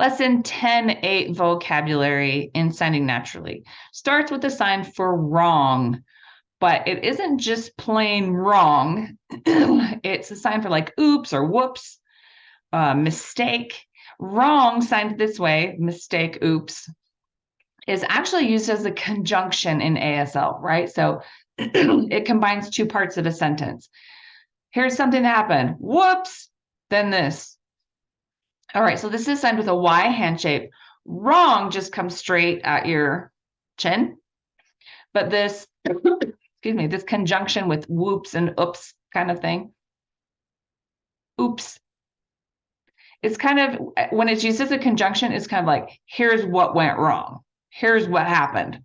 Lesson 10-8 vocabulary in signing naturally starts with a sign for wrong, but it isn't just plain wrong. It's a sign for like oops or whoops, mistake. Wrong signed this way, mistake, oops, is actually used as a conjunction in ASL, right? So it combines two parts of a sentence. Here's something that happened. Whoops, then this. All right, so this is signed with a Y hand shape. Wrong just comes straight at your chin. But this, excuse me, this conjunction with whoops and oops kind of thing. Oops. It's kind of, when it's used as a conjunction, it's kind of like, here's what went wrong. Here's what happened.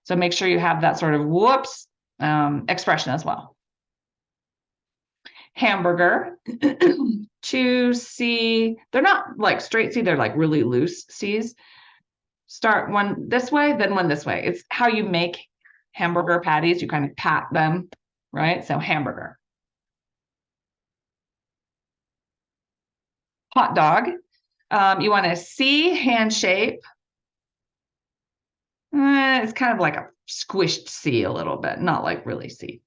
So make sure you have that sort of whoops expression as well. Hamburger, two C, they're not like straight C, they're like really loose C's. Start one this way, then one this way. It's how you make hamburger patties. You kind of pat them, right? So hamburger. Hot dog. You want a C hand shape. It's kind of like a squished C a little bit, not like really C.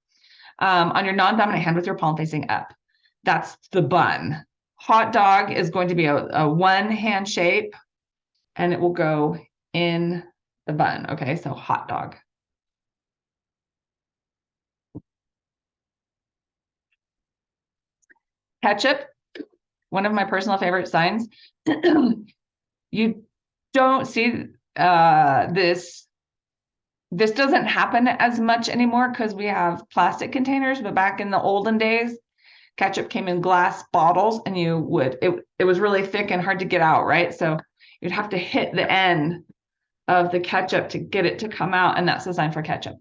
On your non-dominant hand with your palm facing up. That's the bun. Hot dog is going to be a one hand shape, and it will go in the bun. Okay, so hot dog. Ketchup, one of my personal favorite signs. You don't see this doesn't happen as much anymore because we have plastic containers, but back in the olden days, ketchup came in glass bottles and it was really thick and hard to get out, right? So you'd have to hit the end of the ketchup to get it to come out, and that's the sign for ketchup.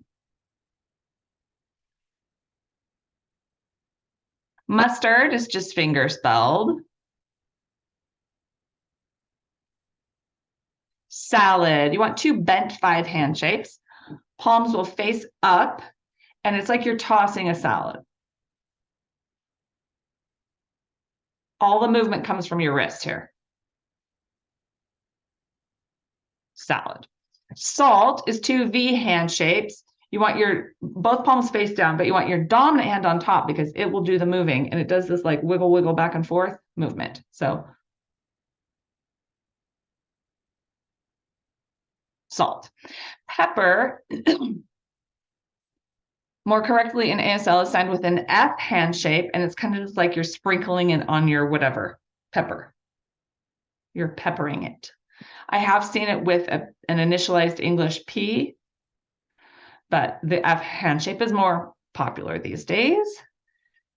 Mustard is just finger spelled. Salad, you want two bent 5 hand shapes. Palms will face up, and it's like you're tossing a salad. All the movement comes from your wrist here. Salad. Salt is two V hand shapes. You want your both palms face down, but you want your dominant hand on top because it will do the moving, and it does this like wiggle, wiggle back and forth movement. So salt. Pepper, more correctly in ASL, is signed with an F hand shape, and it's kind of just like you're sprinkling it on your whatever, pepper. You're peppering it. I have seen it with an initialized English P, but the F hand shape is more popular these days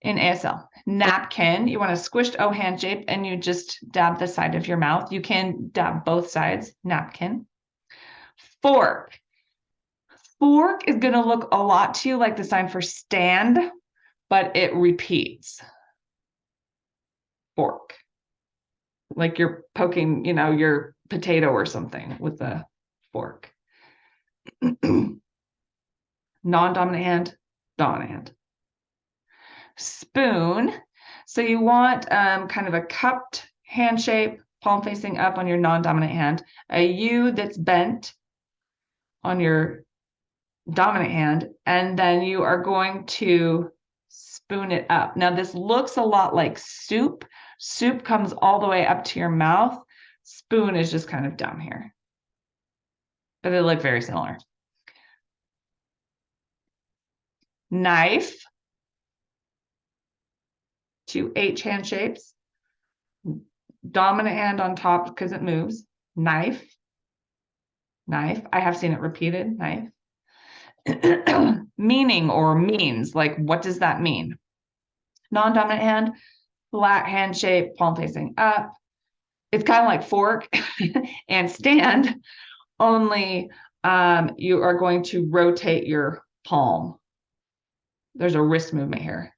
in ASL. Napkin, you want a squished O hand shape, and you just dab the side of your mouth. You can dab both sides, napkin. Fork. Fork is going to look a lot to you like the sign for stand, but it repeats. Fork. Like you're poking, your potato or something with a fork. Non-dominant hand, dominant hand. Spoon. So you want kind of a cupped hand shape, palm facing up on your non-dominant hand, a U that's bent on your dominant hand, and then you are going to spoon it up. Now this looks a lot like soup. Soup comes all the way up to your mouth. Spoon is just kind of down here, but they look very similar. Knife, two H hand shapes, dominant hand on top because it moves. Knife, knife. I have seen it repeated, knife. Meaning or means, like what does that mean? Non-dominant hand, flat hand shape, palm facing up. It's kind of like fork and stand, only you are going to rotate your palm. There's a wrist movement here.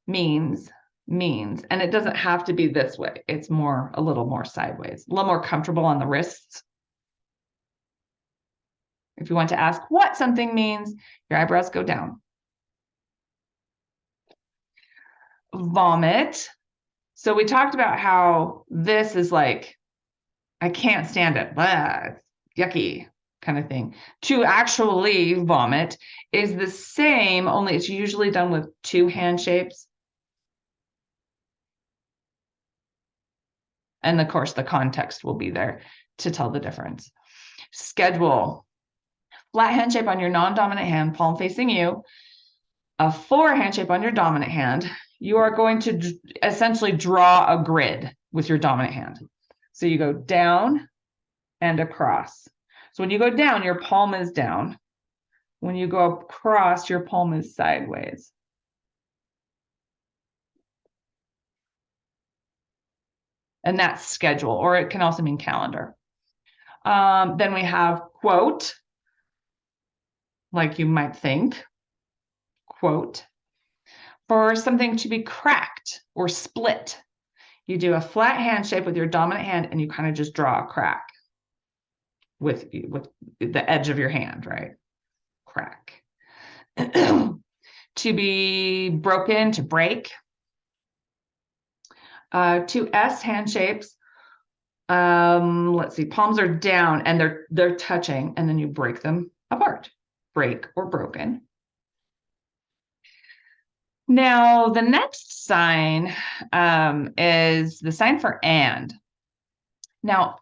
Means, and it doesn't have to be this way. It's a little more sideways, a little more comfortable on the wrists. If you want to ask what something means, your eyebrows go down. Vomit. So we talked about how this is like I can't stand it. Blah, yucky kind of thing. To actually vomit is the same, only it's usually done with two hand shapes. And of course, the context will be there to tell the difference. Schedule. Flat hand shape on your non-dominant hand, palm facing you. A four hand shape on your dominant hand. You are going to essentially draw a grid with your dominant hand. So you go down and across. So when you go down, your palm is down. When you go across, your palm is sideways. And that's schedule, or it can also mean calendar. Then we have quote, like you might think, quote. For something to be cracked or split, you do a flat hand shape with your dominant hand and you kind of just draw a crack with the edge of your hand, right? Crack. To be broken, to break. Two S hand shapes. Let's see, palms are down and they're touching, and then you break them apart. Break or broken. Now, the next sign is the sign for and. Now,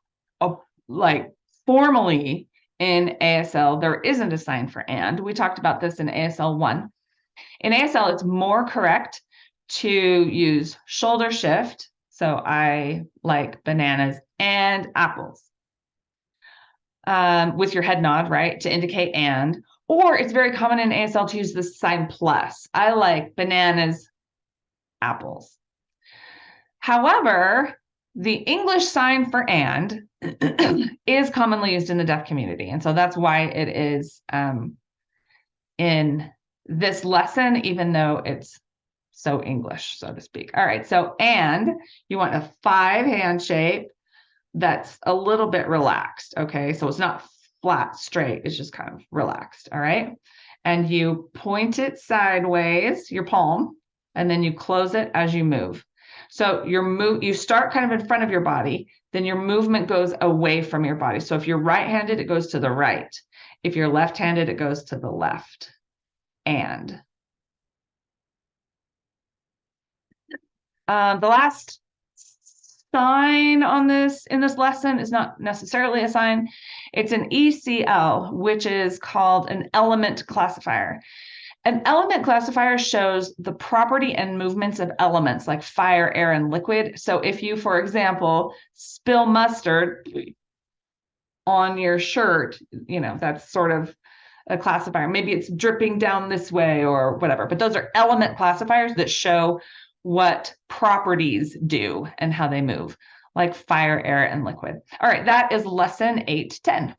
like formally in ASL, there isn't a sign for and. We talked about this in ASL 1. In ASL, it's more correct to use shoulder shift. So I like bananas and apples. With your head nod, right, to indicate and. Or it's very common in ASL to use the sign plus. I like bananas, apples. However, the English sign for and is commonly used in the deaf community. And so that's why it is in this lesson, even though it's so English, so to speak. All right, so and you want a 5 hand shape that's a little bit relaxed, okay? So it's not flat, straight, it's just kind of relaxed, all right? And you point it sideways, your palm, and then you close it as you move. So you start kind of in front of your body, then your movement goes away from your body. So if you're right-handed, it goes to the right. If you're left-handed, it goes to the left. And the last sign on this in this lesson is not necessarily a sign. It's an ECL, which is called an element classifier. An element classifier shows the property and movements of elements like fire, air, and liquid. So if you, for example, spill mustard on your shirt, that's sort of a classifier. Maybe it's dripping down this way or whatever, but those are element classifiers that show what properties do and how they move, like fire, air, and liquid. All right, that is lesson 8-10.